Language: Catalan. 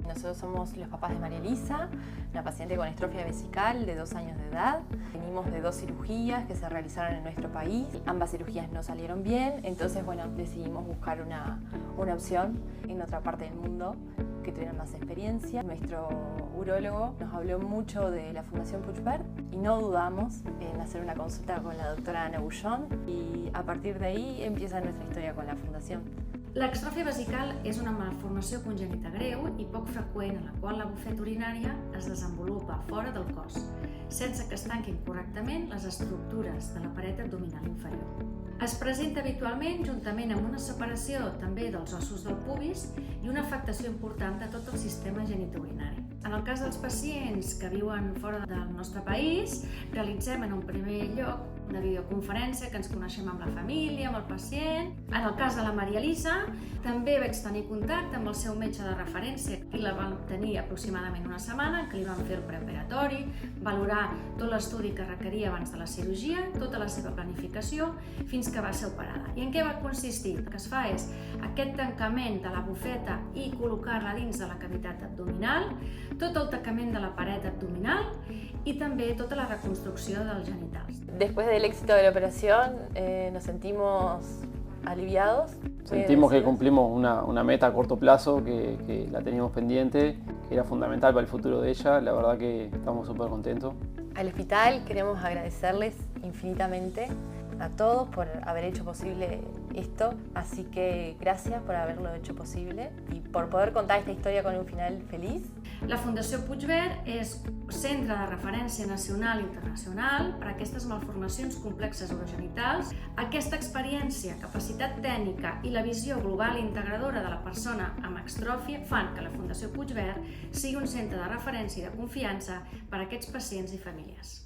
Nosotros somos los papás de María Elisa, una paciente con estrofia vesical de 2 años de edad. Venimos de 2 cirugías que se realizaron en nuestro país. Ambas cirugías no salieron bien, entonces decidimos buscar una opción en otra parte del mundo que tuviera más experiencia. Nuestro urólogo nos habló mucho de la Fundación Puigverd y no dudamos en hacer una consulta con la doctora Ana Bullón, y a partir de ahí empieza nuestra historia con la Fundación. L'extròfia vesical és una malformació congènita greu i poc freqüent en la qual la bufeta urinària es desenvolupa fora del cos, sense que es tanquin correctament les estructures de la paret abdominal inferior. Es presenta habitualment juntament amb una separació també dels ossos del pubis i una afectació important de tot el sistema genitourinari. En el cas dels pacients que viuen fora del nostre país, realitzem en un primer lloc una videoconferència que ens coneixem amb la família, amb el pacient. En el cas de la Maria Elisa, també vaig tenir contacte amb el seu metge de referència i la vam tenir aproximadament una setmana, que li vam fer el preoperatori, valorar tot l'estudi que requeria abans de la cirurgia, tota la seva planificació, fins que va ser operada. I en què va consistir? El que es fa és aquest tancament de la bufeta i col·locar-la dins de la cavitat abdominal, tot el tancament de la paret abdominal y també tota la reconstrucció dels genitals. Después del éxito de la operación nos sentimos aliviados. Sentimos que cumplimos una meta a corto plazo que la teníamos pendiente, que era fundamental para el futuro de ella. La verdad que estamos súper contentos. Al hospital queremos agradecerles infinitamente a todos por haber hecho posible esto, así que gracias por haberlo hecho posible y por poder contar esta historia con un final feliz. La Fundació Puigverd és centre de referència nacional i internacional per a aquestes malformacions complexes urogenitals. Aquesta experiència, capacitat tècnica i la visió global i integradora de la persona amb extròfia fan que la Fundació Puigverd sigui un centre de referència i de confiança per a aquests pacients i famílies.